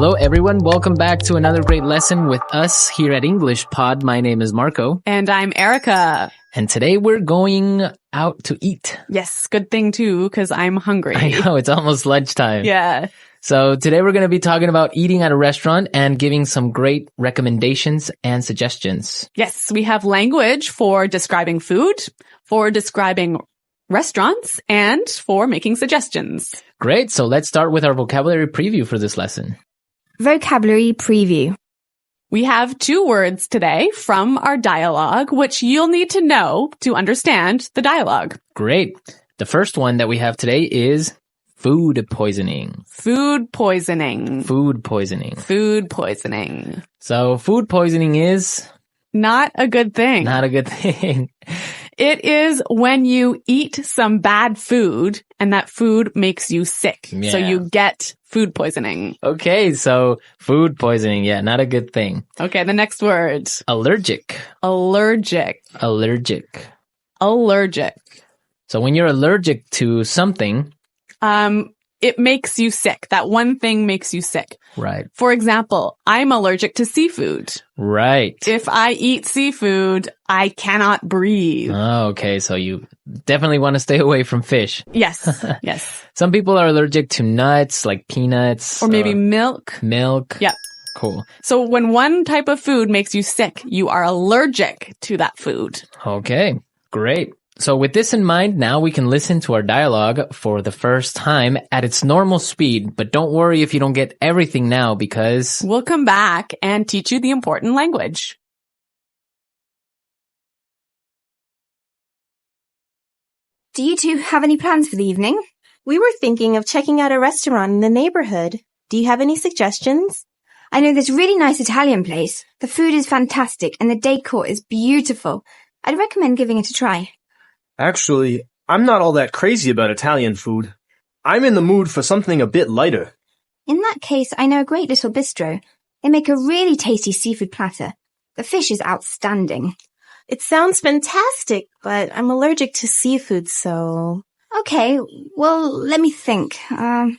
Hello, everyone. Welcome back to another great lesson with us here at English Pod. My name is Marco. And I'm Erica. And today we're going out to eat. Yes, good thing too, because I'm hungry. I know, it's almost lunchtime. Yeah. So today we're going to be talking about eating at a restaurant and giving some great recommendations and suggestions. Yes, we have language for describing food, for describing restaurants, and for making suggestions. Great. So let's start with our vocabulary preview for this lesson. Vocabulary preview. We have 2 words today from our dialogue, which you'll need to know to understand the dialogue. Great. The first one that we have today is food poisoning. Food poisoning. Food poisoning. Food poisoning. So food poisoning is not a good thing. not a good thing. It is when you eat some bad food and that food makes you sick. Yeah. So you get food poisoning. Okay, so food poisoning, yeah, not a good thing. Okay, the next word. Allergic. Allergic. Allergic. Allergic. So when you're allergic to something, it makes you sick. That one thing makes you sick. right, For example, I'm allergic to seafood. right. If I eat seafood, I cannot breathe. Oh, okay, so you definitely want to stay away from fish. Yes, yes. Some people are allergic to nuts, like peanuts. Or maybe milk. milk. Yep. Cool. So when one type of food makes you sick, you are allergic to that food. Okay, great. So with this in mind, now we can listen to our dialogue for the first time at its normal speed, but don't worry if you don't get everything now because We'll come back and teach you the important language. Do you two have any plans for the evening? We were thinking of checking out a restaurant in the neighborhood. Do you have any suggestions? I know this really nice Italian place. The food is fantastic and the decor is beautiful. I'd recommend giving it a try. Actually, I'm not all that crazy about Italian food. I'm in the mood for something a bit lighter. In that case, I know a great little bistro. They make a really tasty seafood platter. The fish is outstanding. It sounds fantastic, but I'm allergic to seafood, so... Okay, well, let me think. I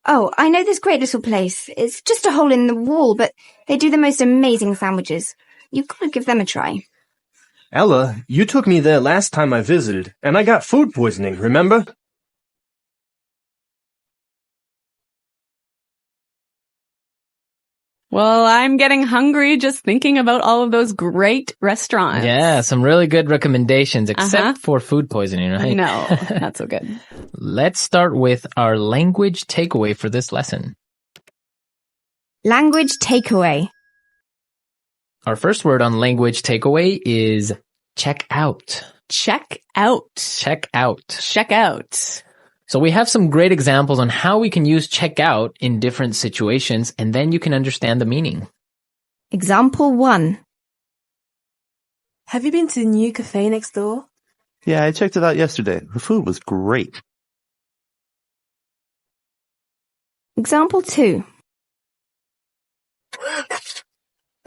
know this great little place. It's just a hole in the wall, but they do the most amazing sandwiches. You've got to give them a try. Ella, you took me there last time I visited, and I got food poisoning, remember? Well, I'm getting hungry just thinking about all of those great restaurants. yeah, some really good recommendations, except for food poisoning, right? No, not so good. Let's start with our language takeaway for this lesson. Language takeaway. Our first word on language takeaway is check out. Check out. Check out. Check out. So we have some great examples on how we can use check out in different situations, and then you can understand the meaning. Example 1. Have you been to the new cafe next door? Yeah, I checked it out yesterday. The food was great. Example 2.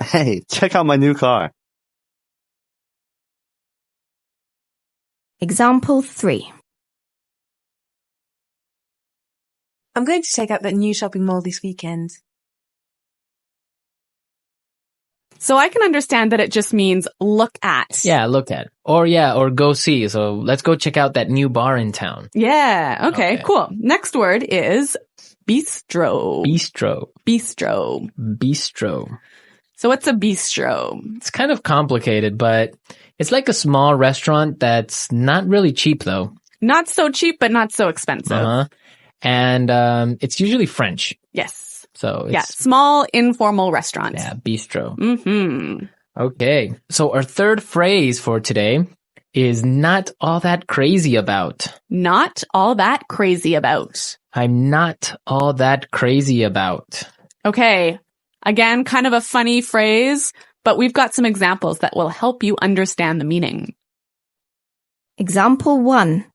Hey, check out my new car. Example 3. I'm going to check out that new shopping mall this weekend. So I can understand that it just means look at. Yeah, look at. Or go see. So let's go check out that new bar in town. Yeah. Okay, Okay. cool. Next word is bistro. Bistro. Bistro. Bistro. So what's a bistro? It's kind of complicated, but it's like a small restaurant that's not really cheap though. Not so cheap, but not so expensive. Uh-huh. And it's usually French. Yes. So Yeah. it's Small, informal restaurant. yeah, bistro. Mm-hmm. Okay. So our third phrase for today is not all that crazy about. Not all that crazy about. I'm not all that crazy about. Okay. Again, kind of a funny phrase, but we've got some examples that will help you understand the meaning. Example 1.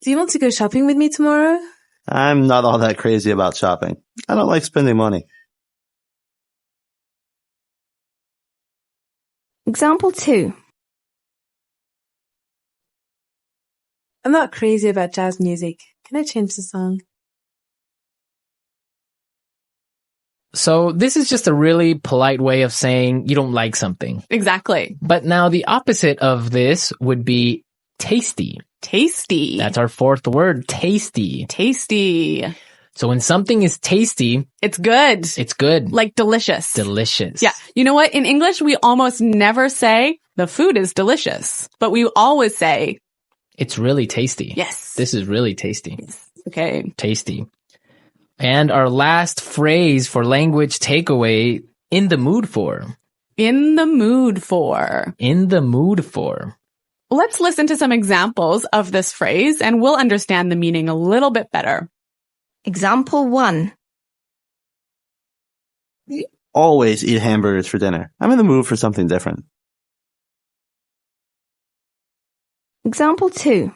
Do you want to go shopping with me tomorrow? I'm not all that crazy about shopping. I don't like spending money. Example 2. I'm not crazy about jazz music. Can I change the song? So this is just a really polite way of saying you don't like something. Exactly. But now the opposite of this would be tasty. Tasty. That's our fourth word, tasty. Tasty. So when something is tasty, It's good. it's good. Like delicious. Delicious. Yeah. You know what? In English, we almost never say the food is delicious, but we always say, It's really tasty. yes. This is really tasty. Okay. Tasty. And our last phrase for language takeaway, in the mood for. In the mood for. In the mood for. Let's listen to some examples of this phrase and we'll understand the meaning a little bit better. Example 1. Always eat hamburgers for dinner. I'm in the mood for something different. Example 2.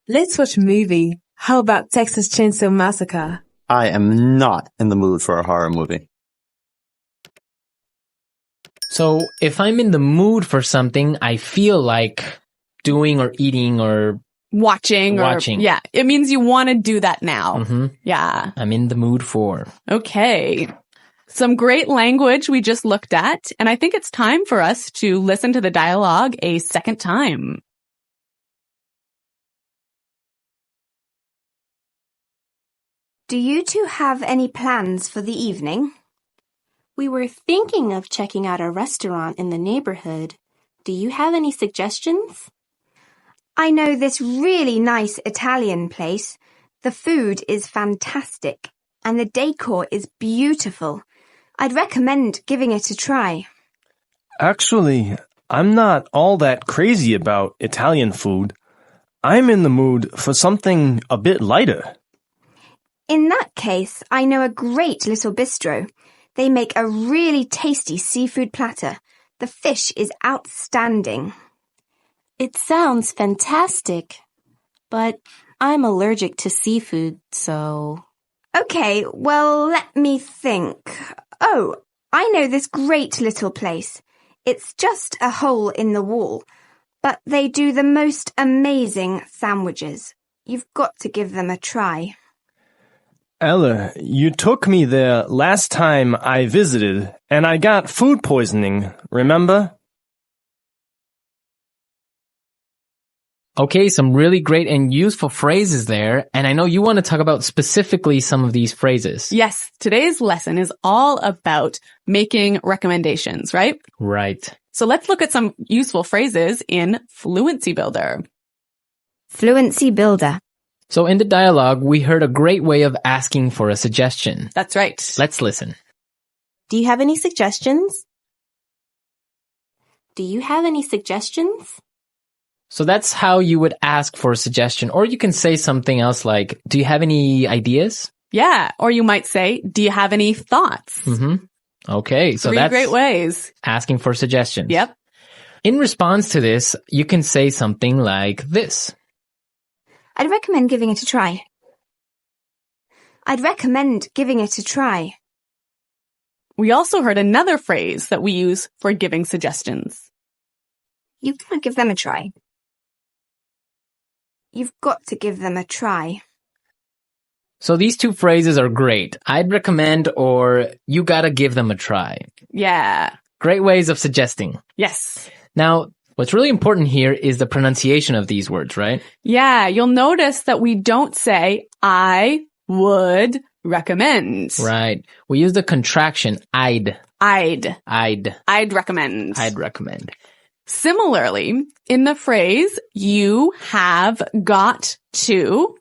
Let's watch a movie. How about Texas Chainsaw Massacre? I am not in the mood for a horror movie. So if I'm in the mood for something, I feel like doing or eating or Watching. Yeah. It means you want to do that now. Yeah. I'm in the mood for. Okay. Some great language we just looked at, and I think it's time for us to listen to the dialogue a second time. Do you two have any plans for the evening? We were thinking of checking out a restaurant in the neighborhood. Do you have any suggestions? I know this really nice Italian place. The food is fantastic and the decor is beautiful. I'd recommend giving it a try. Actually, I'm not all that crazy about Italian food. I'm in the mood for something a bit lighter. In that case, I know a great little bistro. They make a really tasty seafood platter. The fish is outstanding. It sounds fantastic, but I'm allergic to seafood, so... Okay, well, let me think. Oh, I know this great little place. It's just a hole in the wall, but they do the most amazing sandwiches. You've got to give them a try. Ella, you took me there last time I visited, and I got food poisoning, remember? Okay, some really great and useful phrases there. And I know you want to talk about specifically some of these phrases. Yes, today's lesson is all about making recommendations, right? Right. So let's look at some useful phrases in Fluency Builder. Fluency Builder. So in the dialogue, we heard a great way of asking for a suggestion. That's right. Let's listen. Do you have any suggestions? Do you have any suggestions? So that's how you would ask for a suggestion. Or you can say something else like, do you have any ideas? Yeah. Or you might say, do you have any thoughts? Okay. So 3 that's great ways. asking for suggestions. Yep. In response to this, you can say something like this. I'd recommend giving it a try. I'd recommend giving it a try. We also heard another phrase that we use for giving suggestions. You've got to give them a try. You've got to give them a try. So these two phrases are great. I'd recommend or you gotta give them a try. Yeah. Great ways of suggesting. Yes. Now, what's really important here is the pronunciation of these words, right? Yeah. You'll notice that we don't say, I would recommend. Right. We use the contraction I'd recommend. I'd recommend. Similarly, in the phrase, you have got to,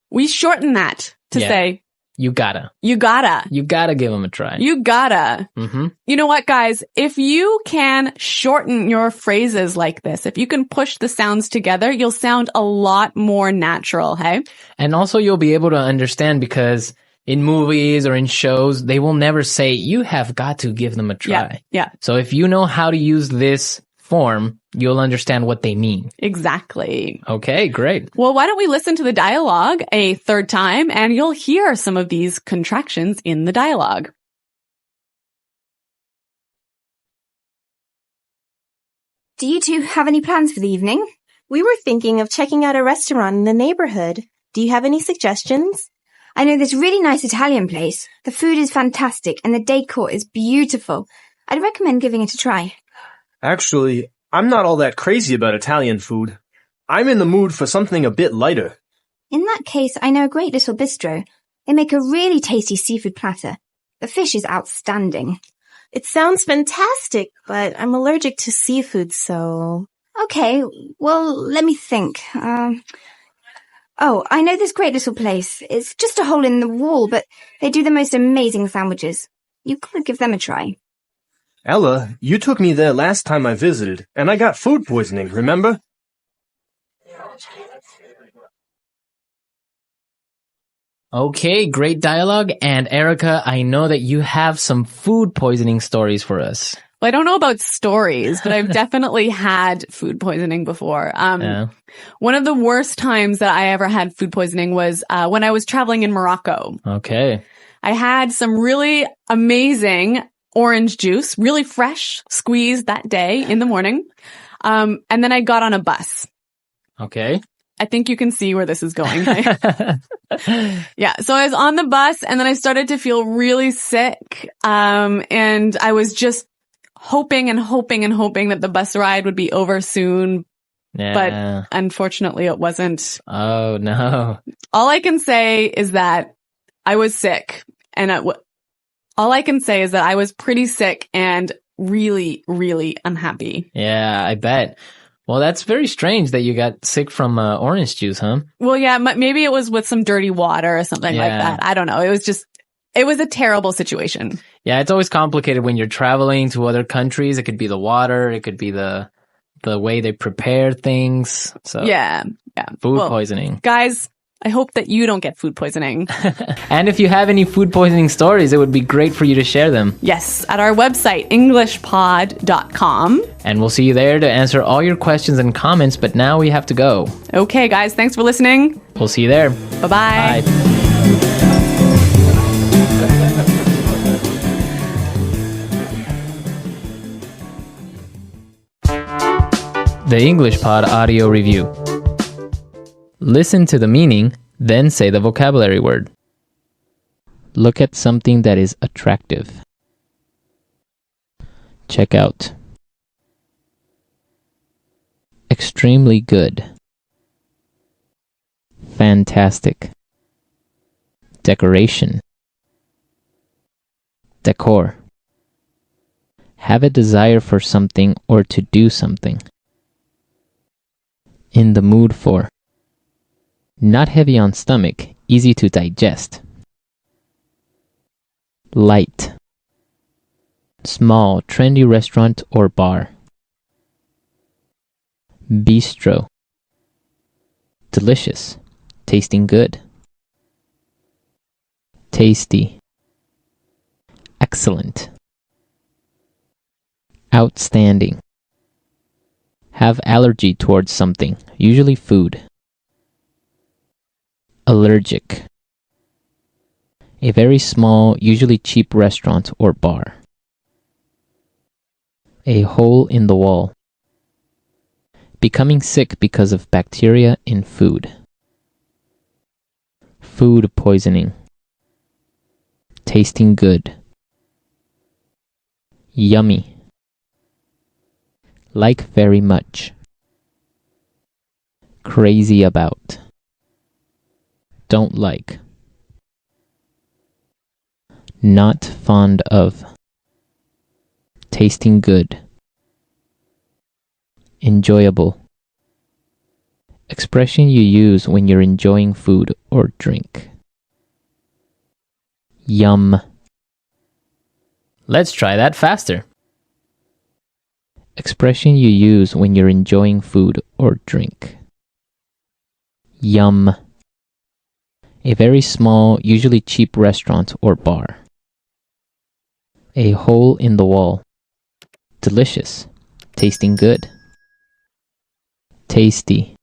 we shorten that to say, you gotta you gotta give them a try. You gotta. You know what, guys? If you can shorten your phrases like this, if you can push the sounds together, you'll sound a lot more natural, hey? And also you'll be able to understand because in movies or in shows, they will never say, you have got to give them a try. Yeah. So if you know how to use this form, you'll understand what they mean. Exactly. Okay, great. Well, why don't we listen to the dialogue a third time and you'll hear some of these contractions in the dialogue. Do you two have any plans for the evening? We were thinking of checking out a restaurant in the neighborhood. Do you have any suggestions? I know this really nice Italian place. The food is fantastic and the decor is beautiful. I'd recommend giving it a try. Actually, I'm not all that crazy about Italian food. I'm in the mood for something a bit lighter. In that case, I know a great little bistro. They make a really tasty seafood platter. The fish is outstanding. It sounds fantastic, but I'm allergic to seafood, so... Okay, well, let me think. Oh, I know this great little place. It's just a hole in the wall, but they do the most amazing sandwiches. You could give them a try. Ella, you took me there last time I visited, and I got food poisoning, remember? Okay, great dialogue. And Erica, I know that you have some food poisoning stories for us. Well, I don't know about stories, but I've definitely had food poisoning before. Yeah. One of the worst times that I ever had food poisoning was when I was traveling in Morocco. Okay. I had some really amazing orange juice, really fresh, squeezed that day in the morning. And then I got on a bus. Okay. I think you can see where this is going. Yeah. So I was on the bus and then I started to feel really sick. And I was just hoping that the bus ride would be over soon. Yeah. But unfortunately it wasn't. Oh, no. All I can say is that I was sick and all I can say is that I was pretty sick and really, really unhappy. Yeah, I bet. Well, that's very strange that you got sick from orange juice, huh? Well, yeah, maybe it was with some dirty water or something like that. I don't know. It was a terrible situation. Yeah, it's always complicated when you're traveling to other countries. It could be the water. It could be the way they prepare things. So yeah. Food poisoning. Guys, I hope that you don't get food poisoning. And if you have any food poisoning stories, it would be great for you to share them. Yes, at our website, englishpod.com. And we'll see you there to answer all your questions and comments, but now we have to go. Okay, guys, thanks for listening. We'll see you there. Bye-bye. Bye. The English Pod Audio Review. Listen to the meaning, then say the vocabulary word. Look at something that is attractive. Check out. Extremely good. Fantastic. Decoration. Decor. Have a desire for something or to do something. In the mood for. Not heavy on stomach, easy to digest. Light. Small, trendy restaurant or bar. Bistro. Delicious, tasting good. Tasty. Excellent. Outstanding. Have allergy towards something, usually food. Allergic. A very small, usually cheap restaurant or bar. A hole in the wall. Becoming sick because of bacteria in food. Food poisoning. Tasting good. Yummy. Like very much. Crazy about. Don't like. Not fond of. Tasting good. Enjoyable. Expression you use when you're enjoying food or drink. Yum. Let's try that faster. Expression you use when you're enjoying food or drink. Yum. A very small, usually cheap restaurant or bar. A hole in the wall. Delicious. Tasting good. Tasty.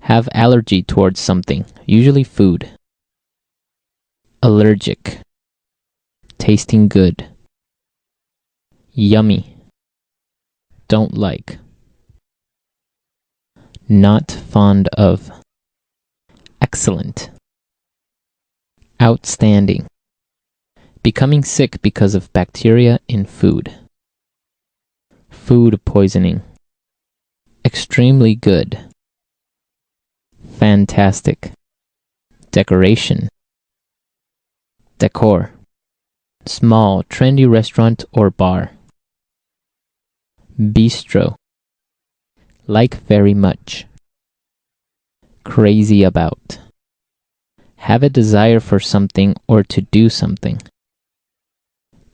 Have allergy towards something, usually food. Allergic. Tasting good. Yummy. Don't like. Not fond of. Excellent. Outstanding. Becoming sick because of bacteria in food. Food poisoning. Extremely good. Fantastic. Decoration. Decor. Small, trendy restaurant or bar. Bistro. Like very much. Crazy about. Have a desire for something or to do something.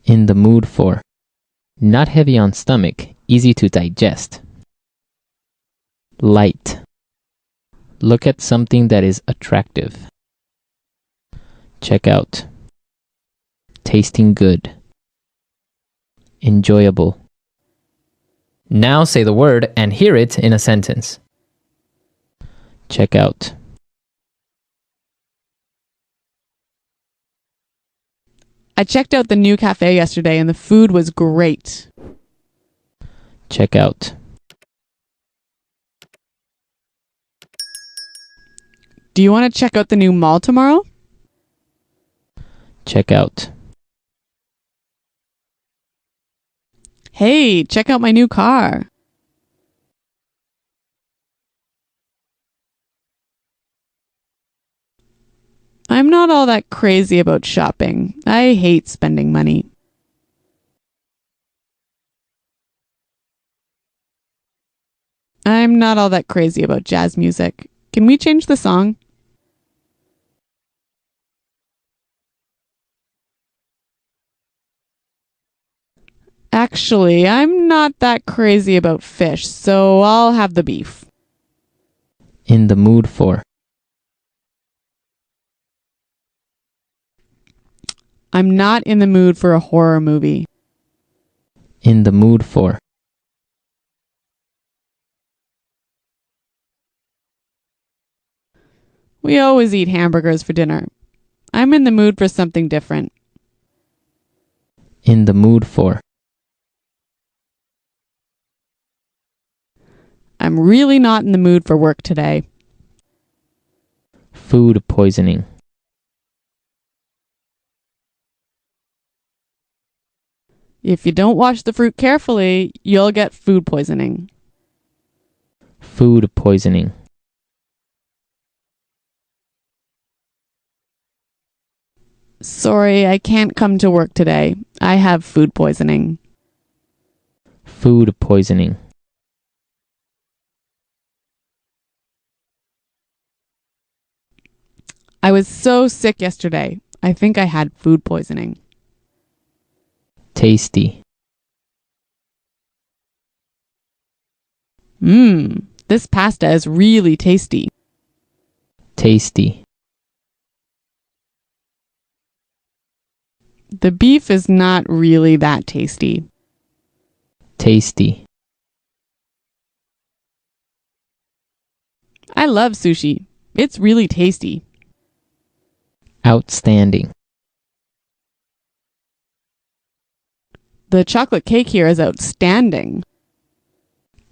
In the mood for. Not heavy on stomach, easy to digest. Light. Look at something that is attractive. Check out. Tasting good. Enjoyable. Now say the word and hear it in a sentence. Check out. I checked out the new cafe yesterday and the food was great. Check out. Do you want to check out the new mall tomorrow? Check out. Hey, check out my new car. I'm not all that crazy about shopping. I hate spending money. I'm not all that crazy about jazz music. Can we change the song? Actually, I'm not that crazy about fish, so I'll have the beef. In the mood for. I'm not in the mood for a horror movie. In the mood for. We always eat hamburgers for dinner. I'm in the mood for something different. In the mood for. I'm really not in the mood for work today. Food poisoning. If you don't wash the fruit carefully, you'll get food poisoning. Food poisoning. Sorry, I can't come to work today. I have food poisoning. Food poisoning. I was so sick yesterday. I think I had food poisoning. Tasty. This pasta is really tasty. Tasty. The beef is not really that tasty. Tasty. I love sushi. It's really tasty. Outstanding. The chocolate cake here is outstanding.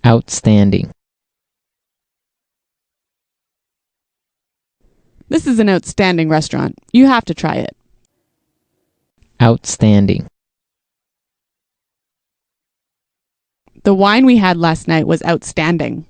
Outstanding. This is an outstanding restaurant. You have to try it. Outstanding. The wine we had last night was outstanding.